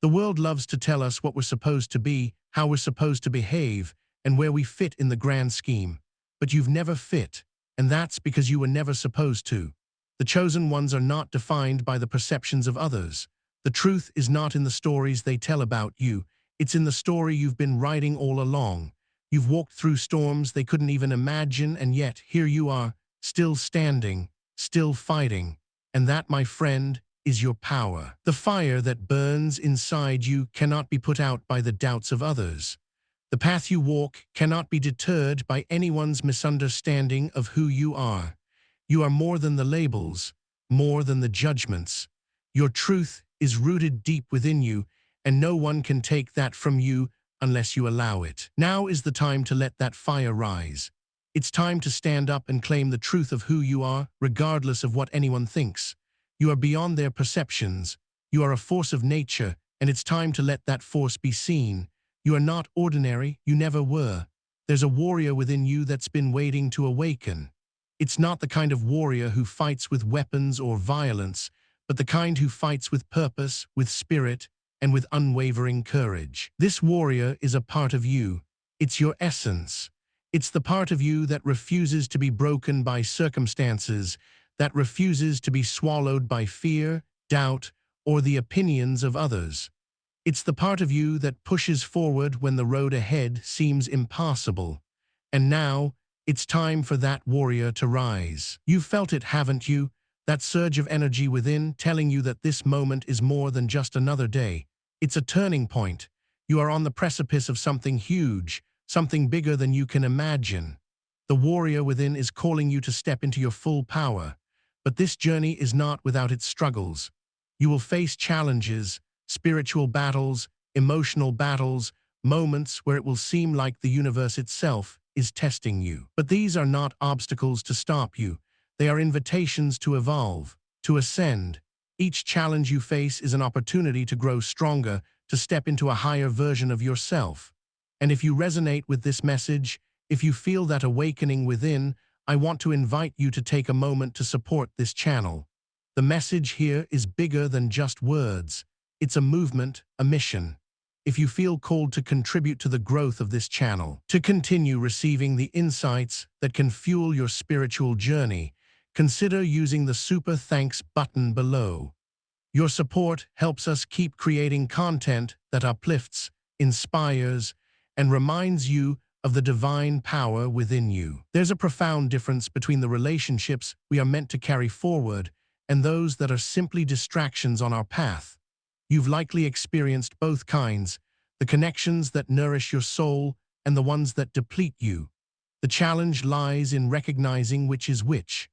The world loves to tell us what we're supposed to be, how we're supposed to behave, and where we fit in the grand scheme. But you've never fit, and that's because you were never supposed to. The chosen ones are not defined by the perceptions of others. The truth is not in the stories they tell about you, it's in the story you've been writing all along. You've walked through storms they couldn't even imagine, and yet here you are, still standing, still fighting. And that, my friend, is your power. The fire that burns inside you cannot be put out by the doubts of others. The path you walk cannot be deterred by anyone's misunderstanding of who you are. You are more than the labels, more than the judgments. Your truth is rooted deep within you, and no one can take that from you unless you allow it. Now is the time to let that fire rise. It's time to stand up and claim the truth of who you are, regardless of what anyone thinks. You are beyond their perceptions. You are a force of nature, and it's time to let that force be seen. You are not ordinary, you never were. There's a warrior within you that's been waiting to awaken. It's not the kind of warrior who fights with weapons or violence, but the kind who fights with purpose, with spirit, and with unwavering courage. This warrior is a part of you. It's your essence. It's the part of you that refuses to be broken by circumstances, that refuses to be swallowed by fear, doubt, or the opinions of others. It's the part of you that pushes forward when the road ahead seems impossible. And now, it's time for that warrior to rise. You've felt it, haven't you? That surge of energy within telling you that this moment is more than just another day. It's a turning point. You are on the precipice of something huge, something bigger than you can imagine. The warrior within is calling you to step into your full power. But this journey is not without its struggles. You will face challenges, spiritual battles, emotional battles, moments where it will seem like the universe itself is testing you. But these are not obstacles to stop you. They are invitations to evolve, to ascend. Each challenge you face is an opportunity to grow stronger, to step into a higher version of yourself. And if you resonate with this message, if you feel that awakening within, I want to invite you to take a moment to support this channel. The message here is bigger than just words. It's a movement, a mission. If you feel called to contribute to the growth of this channel, to continue receiving the insights that can fuel your spiritual journey, consider using the Super Thanks button below. Your support helps us keep creating content that uplifts, inspires, and reminds you of the divine power within you. There's a profound difference between the relationships we are meant to carry forward and those that are simply distractions on our path. You've likely experienced both kinds, the connections that nourish your soul and the ones that deplete you. The challenge lies in recognizing which is which.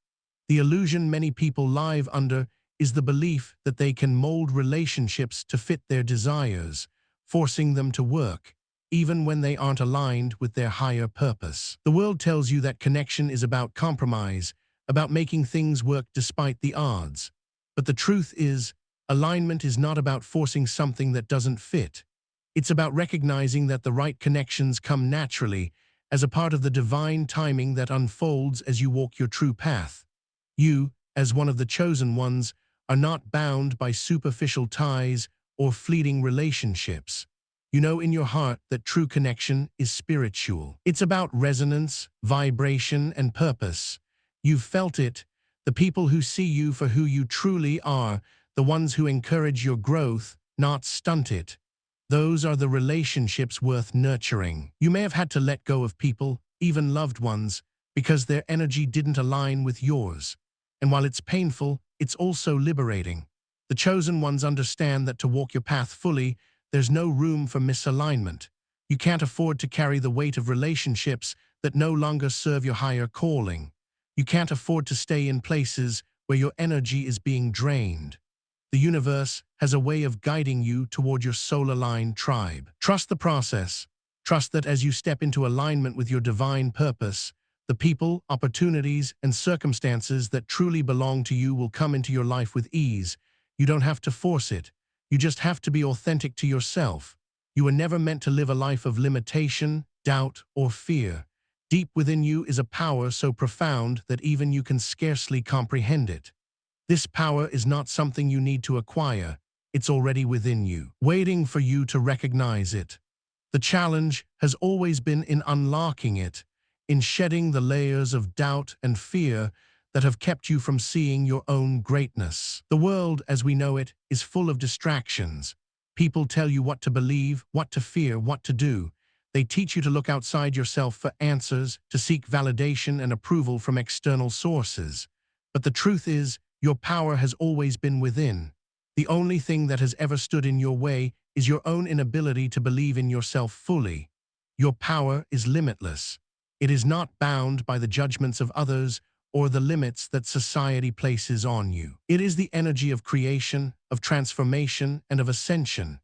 The illusion many people live under is the belief that they can mold relationships to fit their desires, forcing them to work, even when they aren't aligned with their higher purpose. The world tells you that connection is about compromise, about making things work despite the odds. But the truth is, alignment is not about forcing something that doesn't fit. It's about recognizing that the right connections come naturally, as a part of the divine timing that unfolds as you walk your true path. You, as one of the chosen ones, are not bound by superficial ties or fleeting relationships. You know in your heart that true connection is spiritual. It's about resonance, vibration, and purpose. You've felt it. The people who see you for who you truly are, the ones who encourage your growth, not stunt it. Those are the relationships worth nurturing. You may have had to let go of people, even loved ones, because their energy didn't align with yours. And while it's painful, it's also liberating. The chosen ones understand that to walk your path fully, there's no room for misalignment. You can't afford to carry the weight of relationships that no longer serve your higher calling. You can't afford to stay in places where your energy is being drained. The universe has a way of guiding you toward your soul-aligned tribe. Trust the process. Trust that as you step into alignment with your divine purpose, the people, opportunities, and circumstances that truly belong to you will come into your life with ease. You don't have to force it. You just have to be authentic to yourself. You were never meant to live a life of limitation, doubt, or fear. Deep within you is a power so profound that even you can scarcely comprehend it. This power is not something you need to acquire. It's already within you, waiting for you to recognize it. The challenge has always been in unlocking it, in shedding the layers of doubt and fear that have kept you from seeing your own greatness. The world, as we know it, is full of distractions. People tell you what to believe, what to fear, what to do. They teach you to look outside yourself for answers, to seek validation and approval from external sources. But the truth is, your power has always been within. The only thing that has ever stood in your way is your own inability to believe in yourself fully. Your power is limitless. It is not bound by the judgments of others or the limits that society places on you. It is the energy of creation, of transformation, and of ascension.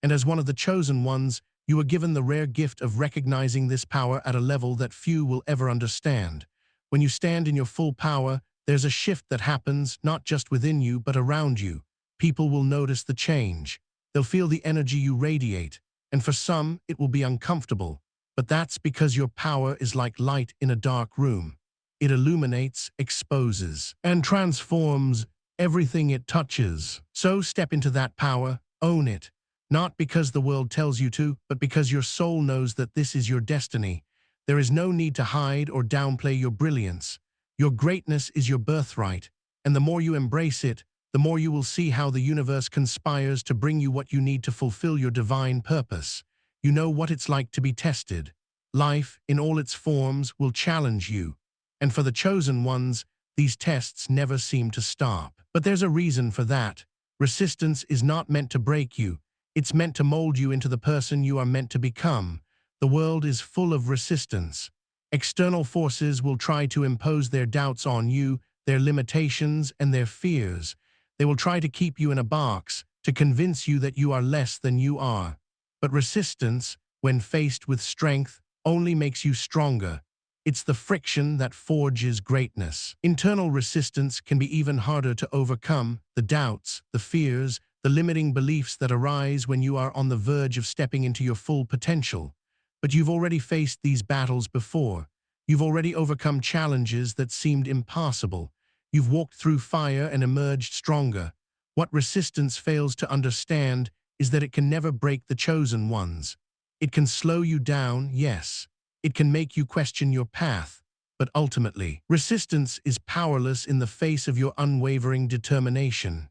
And as one of the chosen ones, you are given the rare gift of recognizing this power at a level that few will ever understand. When you stand in your full power, there's a shift that happens not just within you but around you. People will notice the change. They'll feel the energy you radiate, and for some, it will be uncomfortable. But that's because your power is like light in a dark room. It illuminates, exposes, and transforms everything it touches. So step into that power, own it, not because the world tells you to, but because your soul knows that this is your destiny. There is no need to hide or downplay your brilliance. Your greatness is your birthright, and the more you embrace it, the more you will see how the universe conspires to bring you what you need to fulfill your divine purpose. You know what it's like to be tested. Life, in all its forms, will challenge you. And for the chosen ones, these tests never seem to stop. But there's a reason for that. Resistance is not meant to break you. It's meant to mold you into the person you are meant to become. The world is full of resistance. External forces will try to impose their doubts on you, their limitations, and their fears. They will try to keep you in a box, to convince you that you are less than you are. But resistance, when faced with strength, only makes you stronger. It's the friction that forges greatness. Internal resistance can be even harder to overcome. The doubts, the fears, the limiting beliefs that arise when you are on the verge of stepping into your full potential. But you've already faced these battles before. You've already overcome challenges that seemed impossible. You've walked through fire and emerged stronger. What resistance fails to understand is that it can never break the chosen ones. It can slow you down, yes. It can make you question your path. But ultimately, resistance is powerless in the face of your unwavering determination.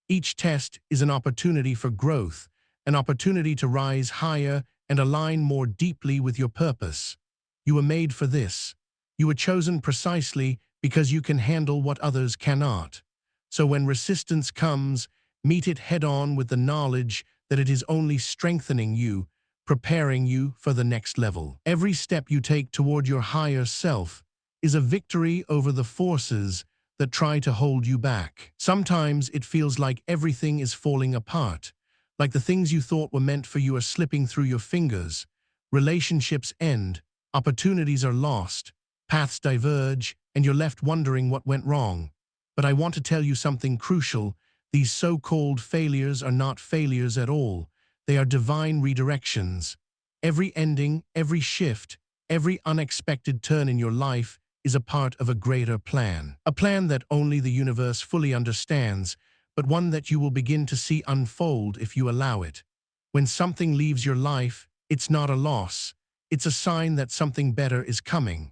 Each test is an opportunity for growth, an opportunity to rise higher and align more deeply with your purpose. You were made for this. You were chosen precisely because you can handle what others cannot. So when resistance comes, meet it head-on with the knowledge that it is only strengthening you, preparing you for the next level. Every step you take toward your higher self is a victory over the forces that try to hold you back. Sometimes it feels like everything is falling apart, like the things you thought were meant for you are slipping through your fingers. Relationships end, opportunities are lost, paths diverge, and you're left wondering what went wrong. But I want to tell you something crucial. These so-called failures are not failures at all. They are divine redirections. Every ending, every shift, every unexpected turn in your life is a part of a greater plan. A plan that only the universe fully understands, but one that you will begin to see unfold if you allow it. When something leaves your life, it's not a loss. It's a sign that something better is coming.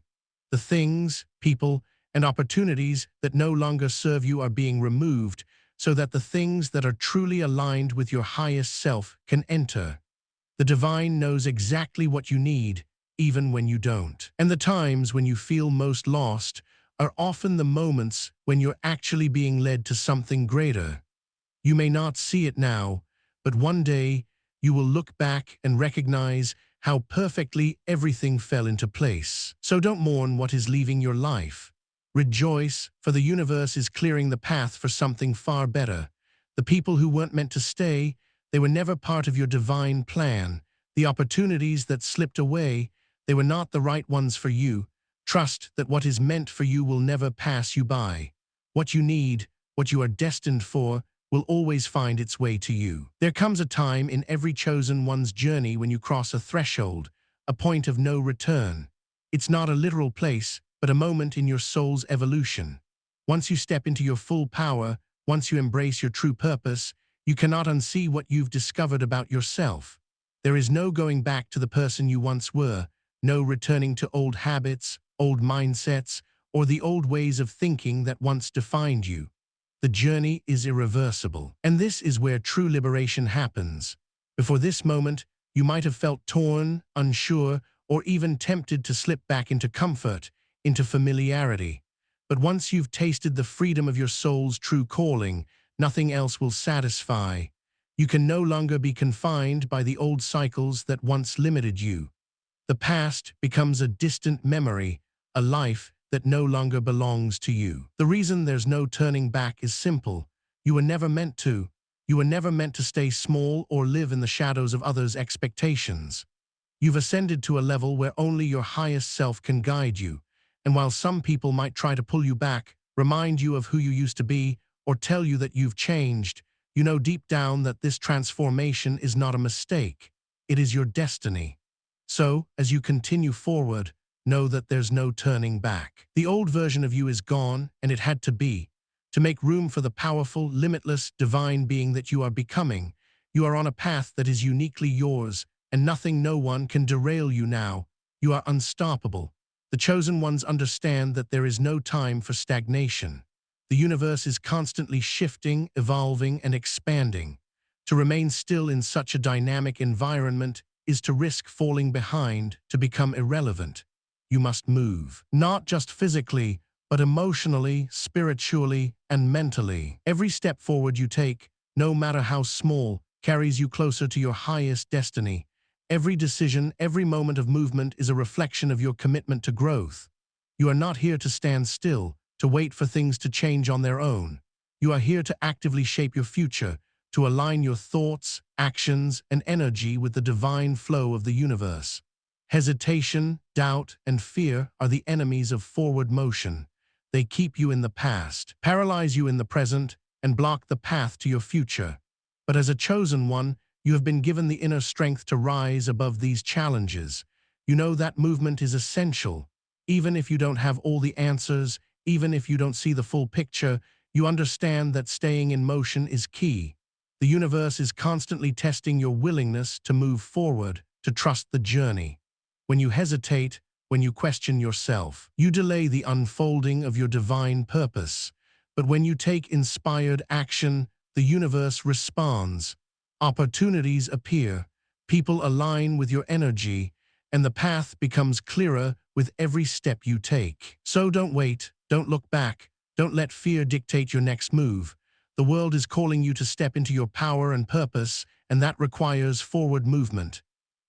The things, people, and opportunities that no longer serve you are being removed so that the things that are truly aligned with your highest self can enter. The divine knows exactly what you need, even when you don't. And the times when you feel most lost are often the moments when you're actually being led to something greater. You may not see it now, but one day you will look back and recognize how perfectly everything fell into place. So don't mourn what is leaving your life. Rejoice, for the universe is clearing the path for something far better. The people who weren't meant to stay, they were never part of your divine plan. The opportunities that slipped away, they were not the right ones for you. Trust that what is meant for you will never pass you by. What you need, what you are destined for, will always find its way to you. There comes a time in every chosen one's journey when you cross a threshold, a point of no return. It's not a literal place, but a moment in your soul's evolution. Once you step into your full power, once you embrace your true purpose, You cannot unsee what you've discovered about yourself. There is no going back to the person you once were, no returning to old habits, old mindsets, or the old ways of thinking that once defined you. The journey is irreversible. And this is where true liberation happens. Before this moment, you might have felt torn, unsure, or even tempted to slip back into comfort, into familiarity. But once you've tasted the freedom of your soul's true calling, nothing else will satisfy. You can no longer be confined by the old cycles that once limited you. The past becomes a distant memory, a life that no longer belongs to you. The reason there's no turning back is simple. You were never meant to. You were never meant to stay small or live in the shadows of others' expectations. You've ascended to a level where only your highest self can guide you. And while some people might try to pull you back, remind you of who you used to be, or tell you that you've changed, you know deep down that this transformation is not a mistake. It is your destiny. So, as you continue forward, know that there's no turning back. The old version of you is gone, and it had to be. To make room for the powerful, limitless, divine being that you are becoming, you are on a path that is uniquely yours, and nothing, no one can derail you now. You are unstoppable. The chosen ones understand that there is no time for stagnation. The universe is constantly shifting, evolving, and expanding. To remain still in such a dynamic environment is to risk falling behind, to become irrelevant. You must move, not just physically, but emotionally, spiritually, and mentally. Every step forward you take, no matter how small, carries you closer to your highest destiny. Every decision, every moment of movement is a reflection of your commitment to growth. You are not here to stand still, to wait for things to change on their own. You are here to actively shape your future, to align your thoughts, actions, and energy with the divine flow of the universe. Hesitation, doubt, and fear are the enemies of forward motion. They keep you in the past, paralyze you in the present, and block the path to your future. But as a chosen one, you have been given the inner strength to rise above these challenges. You know that movement is essential. Even if you don't have all the answers, even if you don't see the full picture, you understand that staying in motion is key. The universe is constantly testing your willingness to move forward, to trust the journey. When you hesitate, when you question yourself, you delay the unfolding of your divine purpose. But when you take inspired action, the universe responds. Opportunities appear, people align with your energy, and the path becomes clearer with every step you take. So don't wait, don't look back, don't let fear dictate your next move. The world is calling you to step into your power and purpose, and that requires forward movement.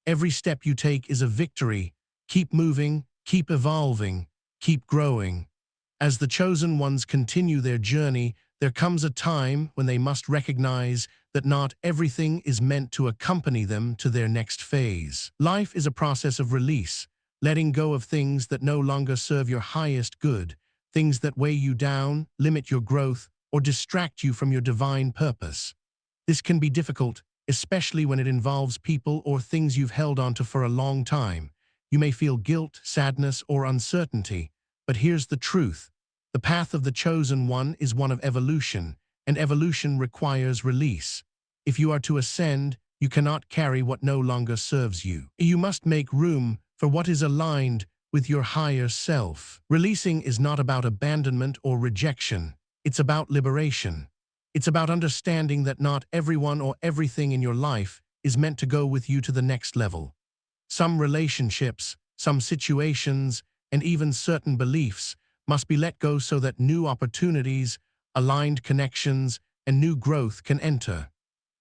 Every step you take is a victory. Keep moving, keep evolving, keep growing. As the chosen ones continue their journey, there comes a time when they must recognize that not everything is meant to accompany them to their next phase. Life is a process of release, letting go of things that no longer serve your highest good, things that weigh you down, limit your growth, or distract you from your divine purpose. This can be difficult, especially when it involves people or things you've held onto for a long time. You may feel guilt, sadness, or uncertainty, but here's the truth. The path of the chosen one is one of evolution, and evolution requires release. If you are to ascend, you cannot carry what no longer serves you. You must make room for what is aligned with your higher self. Releasing is not about abandonment or rejection. It's about liberation. It's about understanding that not everyone or everything in your life is meant to go with you to the next level. Some relationships, some situations, and even certain beliefs must be let go so that new opportunities, aligned connections, and new growth can enter.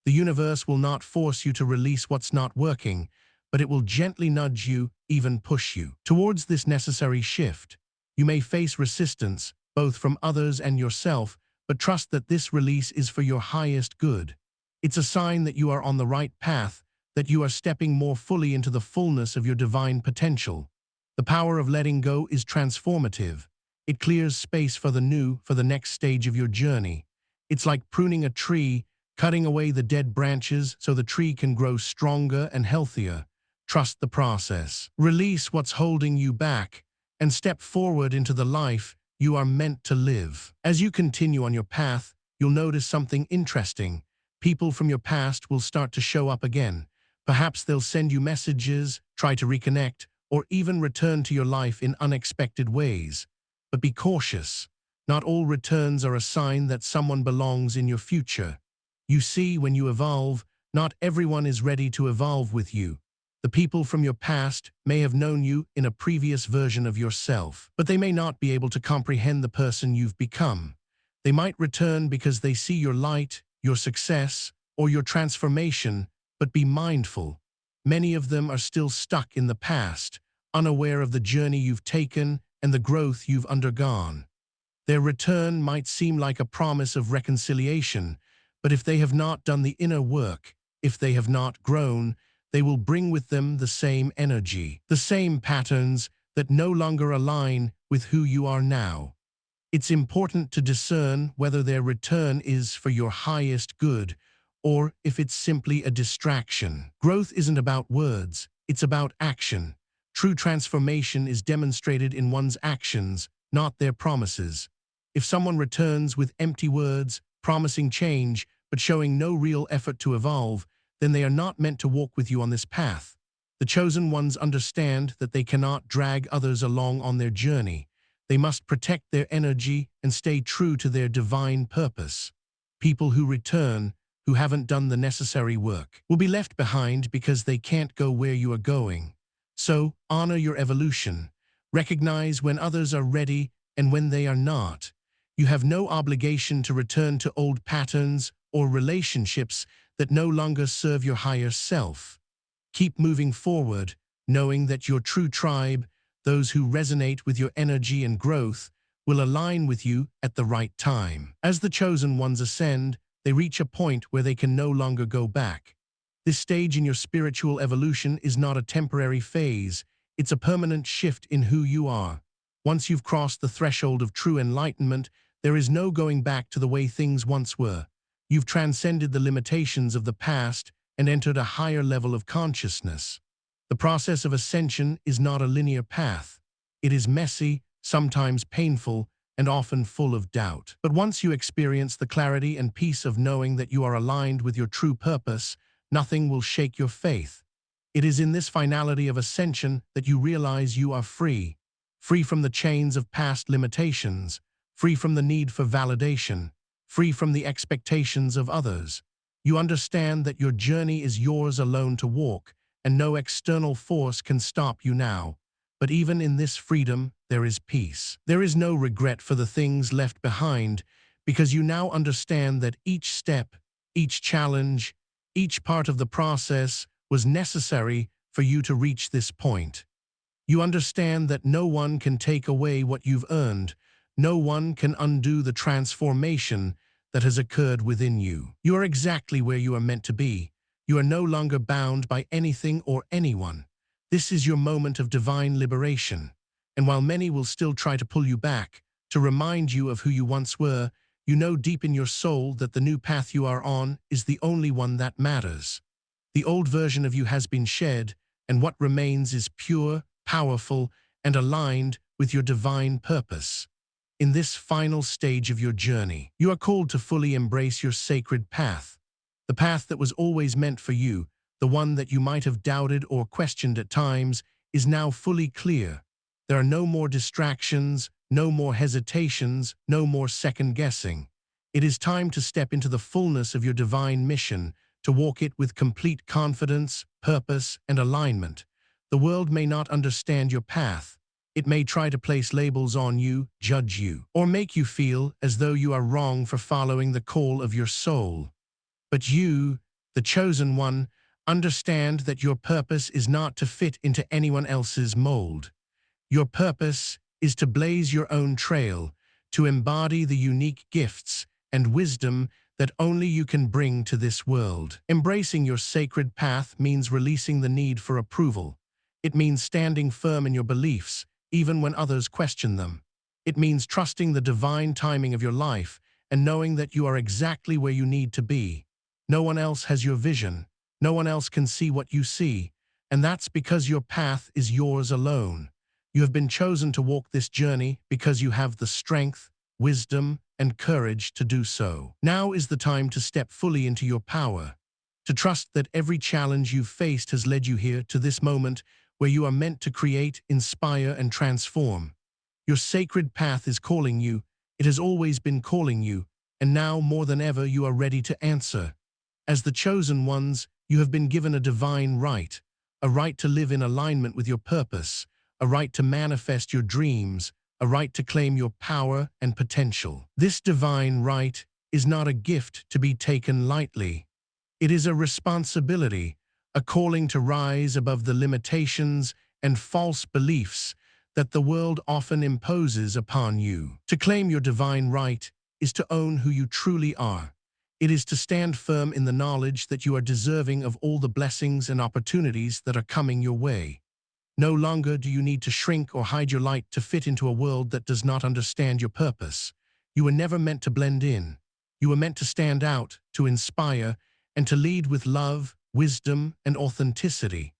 The universe will not force you to release what's not working, but it will gently nudge you, even push you, towards this necessary shift. You may face resistance, both from others and yourself, but trust that this release is for your highest good. It's a sign that you are on the right path, that you are stepping more fully into the fullness of your divine potential. The power of letting go is transformative. It clears space for the new, for the next stage of your journey. It's like pruning a tree, cutting away the dead branches so the tree can grow stronger and healthier. Trust the process. Release what's holding you back, and step forward into the life you are meant to live. As you continue on your path, you'll notice something interesting. People from your past will start to show up again. Perhaps they'll send you messages, try to reconnect, or even return to your life in unexpected ways. But be cautious. Not all returns are a sign that someone belongs in your future. You see, when you evolve, not everyone is ready to evolve with you. The people from your past may have known you in a previous version of yourself, but they may not be able to comprehend the person you've become. They might return because they see your light, your success, or your transformation, but be mindful. Many of them are still stuck in the past, unaware of the journey you've taken and the growth you've undergone. Their return might seem like a promise of reconciliation, but if they have not done the inner work, if they have not grown, they will bring with them the same energy, the same patterns that no longer align with who you are now. It's important to discern whether their return is for your highest good or if it's simply a distraction. Growth isn't about words, it's about action. True transformation is demonstrated in one's actions, not their promises. If someone returns with empty words, promising change, but showing no real effort to evolve, then they are not meant to walk with you on this path. The chosen ones understand that they cannot drag others along on their journey. They must protect their energy and stay true to their divine purpose. People who return, who haven't done the necessary work, will be left behind because they can't go where you are going. So, honor your evolution. Recognize when others are ready and when they are not. You have no obligation to return to old patterns or relationships that no longer serve your higher self. Keep moving forward, knowing that your true tribe, those who resonate with your energy and growth, will align with you at the right time. As the chosen ones ascend, they reach a point where they can no longer go back. This stage in your spiritual evolution is not a temporary phase, it's a permanent shift in who you are. Once you've crossed the threshold of true enlightenment, there is no going back to the way things once were. You've transcended the limitations of the past and entered a higher level of consciousness. The process of ascension is not a linear path. It is messy, sometimes painful, and often full of doubt. But once you experience the clarity and peace of knowing that you are aligned with your true purpose, nothing will shake your faith. It is in this finality of ascension that you realize you are free, free from the chains of past limitations, free from the need for validation, free from the expectations of others. You understand that your journey is yours alone to walk, and no external force can stop you now. But even in this freedom, there is peace. There is no regret for the things left behind, because you now understand that each step, each challenge, each part of the process was necessary for you to reach this point. You understand that no one can take away what you've earned. No one can undo the transformation that has occurred within you. You are exactly where you are meant to be. You are no longer bound by anything or anyone. This is your moment of divine liberation. And while many will still try to pull you back, to remind you of who you once were, you know deep in your soul that the new path you are on is the only one that matters. The old version of you has been shed, and what remains is pure, powerful, and aligned with your divine purpose. In this final stage of your journey, you are called to fully embrace your sacred path. The path that was always meant for you, the one that you might have doubted or questioned at times, is now fully clear. There are no more distractions, no more hesitations, no more second-guessing. It is time to step into the fullness of your divine mission, to walk it with complete confidence, purpose, and alignment. The world may not understand your path. It may try to place labels on you, judge you, or make you feel as though you are wrong for following the call of your soul. But you, the chosen one, understand that your purpose is not to fit into anyone else's mold. Your purpose is to blaze your own trail, to embody the unique gifts and wisdom that only you can bring to this world. Embracing your sacred path means releasing the need for approval. It means standing firm in your beliefs, even when others question them. It means trusting the divine timing of your life and knowing that you are exactly where you need to be. No one else has your vision. No one else can see what you see. And that's because your path is yours alone. You have been chosen to walk this journey because you have the strength, wisdom, and courage to do so. Now is the time to step fully into your power, to trust that every challenge you've faced has led you here to this moment where you are meant to create, inspire, and transform. Your sacred path is calling you. It has always been calling you, and now more than ever you are ready to answer. As the chosen ones, you have been given a divine right, a right to live in alignment with your purpose, a right to manifest your dreams, a right to claim your power and potential. This divine right is not a gift to be taken lightly. It is a responsibility, a calling to rise above the limitations and false beliefs that the world often imposes upon you. To claim your divine right is to own who you truly are. It is to stand firm in the knowledge that you are deserving of all the blessings and opportunities that are coming your way. No longer do you need to shrink or hide your light to fit into a world that does not understand your purpose. You were never meant to blend in. You were meant to stand out, to inspire, and to lead with love, wisdom, and authenticity.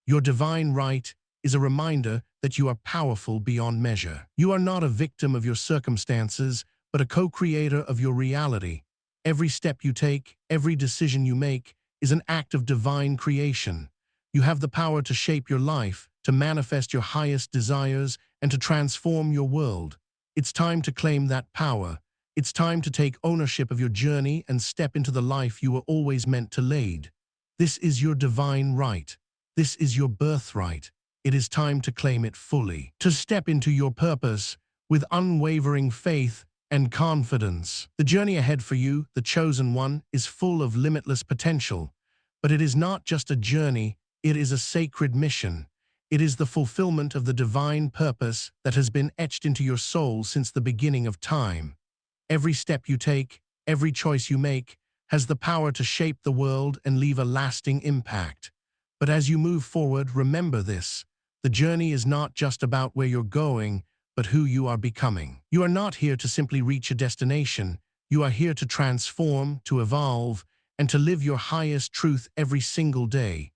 Your divine right is a reminder that you are powerful beyond measure. You are not a victim of your circumstances, but a co-creator of your reality. Every step you take, every decision you make, is an act of divine creation. You have the power to shape your life, to manifest your highest desires, and to transform your world. It's time to claim that power. It's time to take ownership of your journey and step into the life you were always meant to lead. This is your divine right. This is your birthright. It is time to claim it fully, to step into your purpose with unwavering faith and confidence. The journey ahead for you, the chosen one, is full of limitless potential. But it is not just a journey, it is a sacred mission. It is the fulfillment of the divine purpose that has been etched into your soul since the beginning of time. Every step you take, every choice you make, has the power to shape the world and leave a lasting impact. But as you move forward, remember this: the journey is not just about where you're going, but who you are becoming. You are not here to simply reach a destination. You are here to transform, to evolve, and to live your highest truth every single day.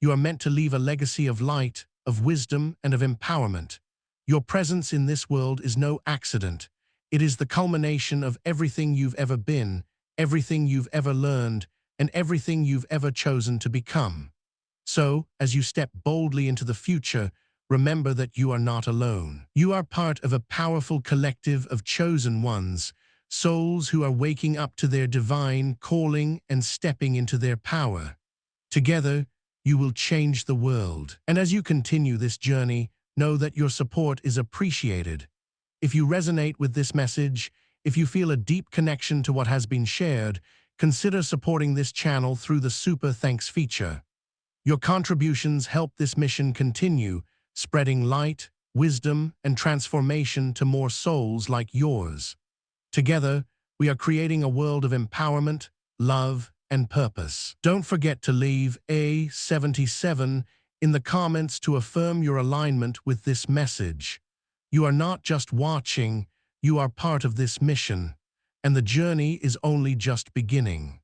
You are meant to leave a legacy of light, of wisdom, and of empowerment. Your presence in this world is no accident. It is the culmination of everything you've ever been, everything you've ever learned, and everything you've ever chosen to become. So, as you step boldly into the future, remember that you are not alone. You are part of a powerful collective of chosen ones, souls who are waking up to their divine calling and stepping into their power. Together, you will change the world. And as you continue this journey, know that your support is appreciated. If you resonate with this message, if you feel a deep connection to what has been shared, consider supporting this channel through the Super Thanks feature. Your contributions help this mission continue, spreading light, wisdom, and transformation to more souls like yours. Together, we are creating a world of empowerment, love, and purpose. Don't forget to leave a 77 in the comments to affirm your alignment with this message. You are not just watching, you are part of this mission, and the journey is only just beginning.